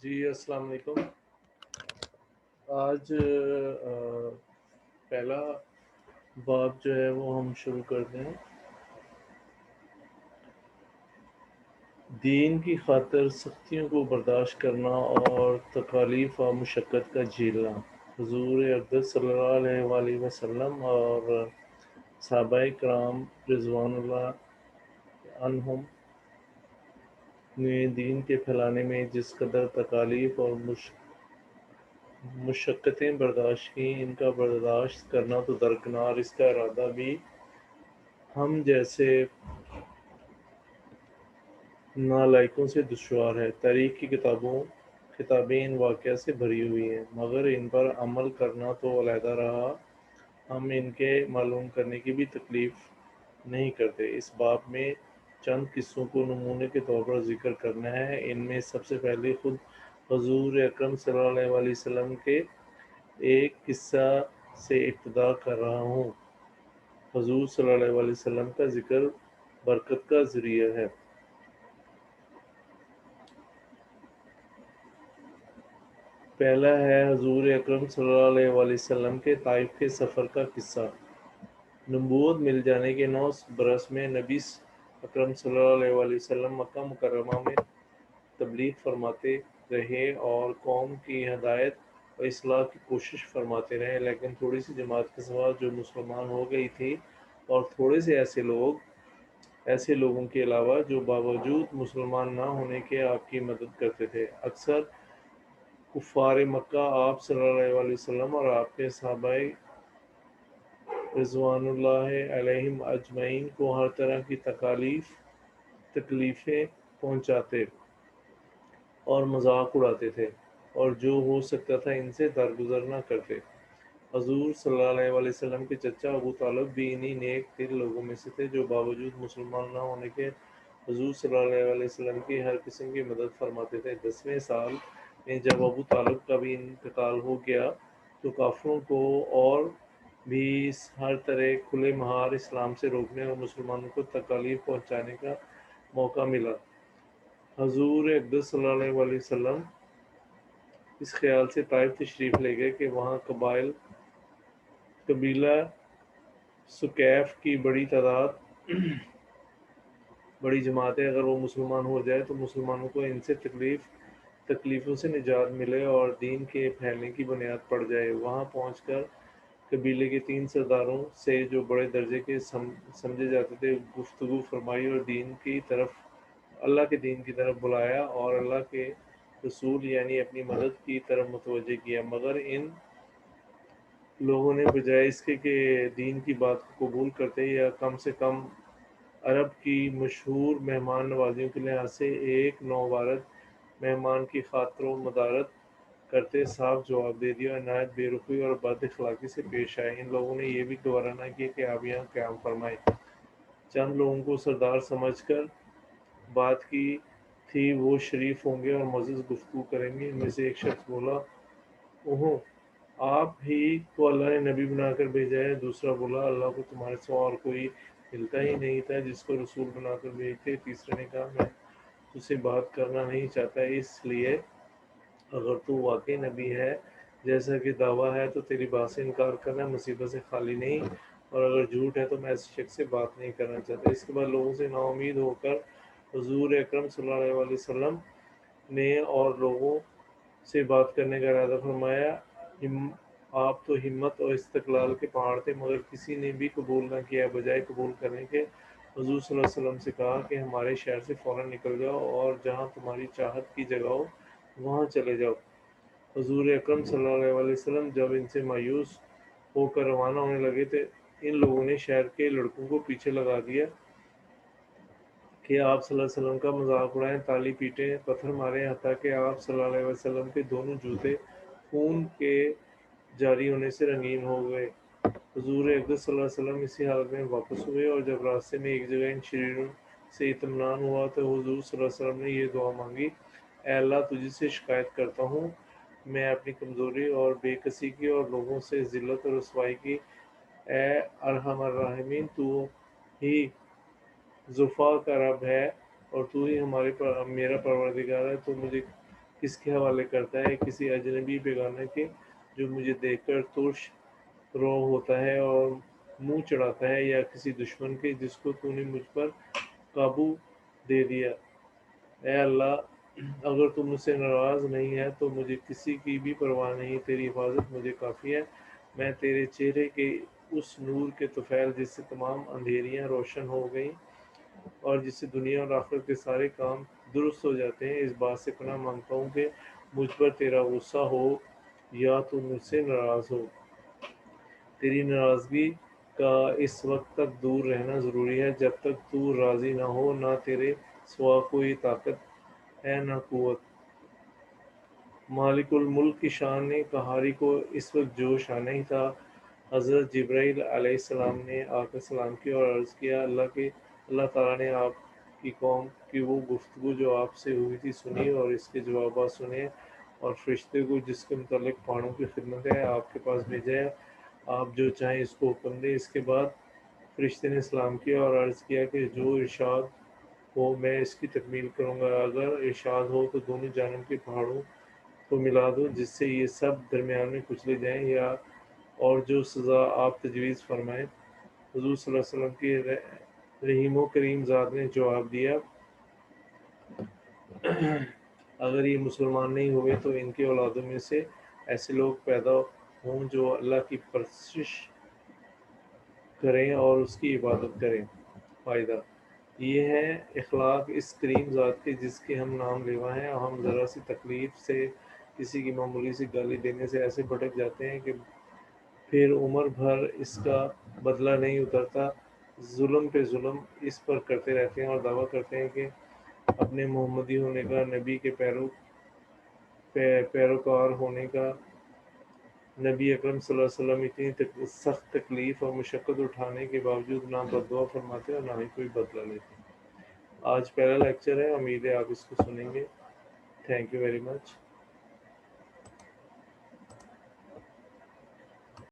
جی السلام علیکم۔ آج پہلا باب جو ہے وہ ہم شروع کرتے ہیں۔ دین کی خاطر سختیوں کو برداشت کرنا اور تکالیف و مشقت کا جھیلنا۔ حضور اقدس صلی اللہ علیہ وآلہ وسلم اور صحابہ کرام رضوان اللہ عنہم نے دین کے پھیلانے میں جس قدر تکالیف اور مشقتیں برداشت کی، ان کا برداشت کرنا تو درکنار، اس کا ارادہ بھی ہم جیسے نالائقوں سے دشوار ہے۔ تاریخ کی کتابیں ان واقعہ سے بھری ہوئی ہیں، مگر ان پر عمل کرنا تو علیحدہ رہا، ہم ان کے معلوم کرنے کی بھی تکلیف نہیں کرتے۔ اس باب میں چند قصوں کو نمونے کے طور پر ذکر کرنا ہے۔ ان میں سب سے پہلے خود حضور اکرم صلی اللہ علیہ وآلہ وسلم کے ایک قصہ سے ابتدا کر رہا ہوں۔ حضور صلی اللہ علیہ وآلہ وسلم کا ذکر برکت کا ذریعہ ہے۔ پہلا ہے حضور اکرم صلی اللہ علیہ وآلہ وسلم کے طائف کے سفر کا قصہ۔ نبوت مل جانے کے 9 برس میں نبی اکرم صلی اللہ علیہ وآلہ وسلم مکہ مکرمہ میں تبلیغ فرماتے رہے اور قوم کی ہدایت و اصلاح کی کوشش فرماتے رہے، لیکن تھوڑی سی جماعت کے سوا جو مسلمان ہو گئی تھی، اور تھوڑے سے ایسے لوگوں کے علاوہ جو باوجود مسلمان نہ ہونے کے آپ کی مدد کرتے تھے۔ اکثر کفار مکہ آپ صلی اللہ علیہ وآلہ وسلم اور آپ کے صحابہ رضوان اللہ علیہم اجمعین کو ہر طرح کی تکلیفیں پہنچاتے اور مذاق اڑاتے تھے، اور جو ہو سکتا تھا ان سے درگزر نہ کرتے۔ حضور صلی اللہ علیہ وآلہ وسلم کے چچا ابو طالب بھی انہی نیک دل لوگوں میں سے تھے جو باوجود مسلمان نہ ہونے کے حضور صلی اللہ علیہ وآلہ وسلم کی ہر قسم کی مدد فرماتے تھے۔ 10ویں سال میں جب ابو طالب کا بھی انتقال ہو گیا تو کافروں کو اور بھی ہر طرح کھلے مہار اسلام سے روکنے اور مسلمانوں کو تکالیف پہنچانے کا موقع ملا۔ حضور اقدس صلی اللہ علیہ وآلہ وسلم اس خیال سے طائف تشریف لے گئے کہ وہاں قبیلہ سکیف کی بڑی جماعت ہے، اگر وہ مسلمان ہو جائے تو مسلمانوں کو ان سے تکلیفوں سے نجات ملے اور دین کے پھیلنے کی بنیاد پڑ جائے۔ وہاں پہنچ کر قبیلے کے 3 سرداروں سے جو بڑے درجے کے سمجھے جاتے تھے گفتگو فرمائی اور اللہ کے دین کی طرف بلایا اور اللہ کے رسول یعنی اپنی مدد کی طرف متوجہ کیا، مگر ان لوگوں نے بجائے اس کے کہ دین کی بات کو قبول کرتے یا کم سے کم عرب کی مشہور مہمان نوازیوں کے لحاظ سے ایک نوبارد مہمان کی خاطر و مدارت کرتے، صاف جواب دے دیا اور نہایت بے رخی اور بد اخلاقی سے پیش آئے۔ ان لوگوں نے یہ بھی گوارا نہ کیا کہ آپ یہاں قیام فرمائیں۔ چند لوگوں کو سردار سمجھ کر بات کی تھی، وہ شریف ہوں گے اور معزز گفتگو کریں گے۔ ان میں سے ایک شخص بولا، اوہو، آپ ہی کو اللہ نے نبی بنا کر بھیجا ہے۔ دوسرا بولا، اللہ کو تمہارے سوا اور کوئی ملتا ہی نہیں تھا جس کو رسول بنا کر بھیجتے۔ تیسرے نے کہا، میں تجھ سے بات کرنا نہیں چاہتا، اس لیے اگر تو واقعی نبی ہے جیسا کہ دعویٰ ہے تو تیری بات سے انکار کرنا مصیبت سے خالی نہیں، اور اگر جھوٹ ہے تو میں ایسے شخص سے بات نہیں کرنا چاہتا۔ اس کے بعد لوگوں سے نا امید ہو کر حضور اکرم صلی اللہ علیہ وآلہ وسلم نے اور لوگوں سے بات کرنے کا ارادہ فرمایا۔ آپ تو ہمت اور استقلال کے پہاڑ تھے، مگر کسی نے بھی قبول نہ کیا۔ بجائے قبول کرنے کے حضور صلی اللہ علیہ وسلم سے کہا کہ ہمارے شہر سے فوراً نکل جاؤ اور جہاں تمہاری چاہت کی جگہ ہو وہاں چلے جاؤ۔ حضور اکرم صلی اللہ علیہ وآلہ وسلم جب ان سے مایوس ہو کر روانہ ہونے لگے تو ان لوگوں نے شہر کے لڑکوں کو پیچھے لگا دیا کہ آپ صلی اللہ علیہ وسلم کا مذاق اڑائیں، تالی پیٹیں، پتھر ماریں، حتیٰ کہ آپ صلی اللہ علیہ وسلم کے دونوں جوتے خون کے جاری ہونے سے رنگین ہو گئے۔ حضور اقدس صلی اللہ علیہ وسلم اسی حالت میں واپس ہوئے، اور جب راستے میں ایک جگہ ان شریروں سے اطمینان ہوا تو حضور صلی اللہ علیہ وسلم نے یہ دعا مانگی، اے اللہ، تجھ سے شکایت کرتا ہوں میں اپنی کمزوری اور بے کسی کی اور لوگوں سے ذلت اور رسوائی کی۔ اے ارحم الراحمین، تو ہی ضعفاء کا رب ہے اور تو ہی میرا پروردگار ہے، تو مجھے کس کے حوالے کرتا ہے؟ کسی اجنبی بیگانہ کے جو مجھے دیکھ کر ترش رو ہوتا ہے اور منہ چڑھاتا ہے، یا کسی دشمن کے جس کو تو نے مجھ پر قابو دے دیا؟ اے اللہ، اگر تو مجھ سے ناراض نہیں ہے تو مجھے کسی کی بھی پرواہ نہیں، تیری حفاظت مجھے کافی ہے۔ میں تیرے چہرے کے اس نور کے طفیل جس سے تمام اندھیریاں روشن ہو گئیں اور جس سے دنیا اور آخرت کے سارے کام درست ہو جاتے ہیں، اس بات سے پناہ مانگتا ہوں کہ مجھ پر تیرا غصہ ہو یا تو مجھ سے ناراض ہو۔ تیری ناراضگی کا اس وقت تک دور رہنا ضروری ہے جب تک تو راضی نہ ہو۔ نہ تیرے سوا کوئی طاقت ہے نہ قوت۔ مالک الملک کی شان قہاری کو اس وقت جوش آنا ہی تھا۔ حضرت جبرائیل علیہ السلام نے آ کر سلام کیا اور عرض کیا، اللہ تعالیٰ نے آپ کی قوم کی وہ گفتگو جو آپ سے ہوئی تھی سنی اور اس کے جوابات سنے، اور فرشتے کو جس کے متعلق پہاڑوں کی خدمت ہے آپ کے پاس بھیجا ہے، آپ جو چاہیں اس کو حکم دیں۔ اس کے بعد فرشتے نے سلام کیا اور عرض کیا کہ جو ارشاد ہو میں اس کی تکمیل کروں گا۔ اگر ارشاد ہو تو دونوں جانب کے پہاڑوں کو ملا دو جس سے یہ سب درمیان میں کچلے جائیں، یا اور جو سزا آپ تجویز فرمائیں۔ حضور صلی اللہ علیہ وسلم کی رحیم و کریم ذات نے جواب دیا، اگر یہ مسلمان نہیں ہوئے تو ان کے اولادوں میں سے ایسے لوگ پیدا ہوں جو اللہ کی پرستش کریں اور اس کی عبادت کریں۔ فائدہ یہ ہے اخلاق اس کریم ذات کے جس کے ہم نام لیوا ہیں۔ ہم ذرا سی تکلیف سے، کسی کی معمولی سی گالی دینے سے ایسے بھٹک جاتے ہیں کہ پھر عمر بھر اس کا بدلہ نہیں اترتا، ظلم پہ ظلم اس پر کرتے رہتے ہیں اور دعویٰ کرتے ہیں کہ اپنے محمدی ہونے کا، نبی کے پیروکار ہونے کا۔ نبی اکرم صلی اللہ علیہ وسلم اتنی سخت تکلیف اور مشقت اٹھانے کے باوجود نہ بددعا فرماتے اور نہ ہی کوئی بدلہ لیتے۔ آج پہلا لیکچر ہے، امید ہے آپ اس کو سنیں گے۔ Thank you very much.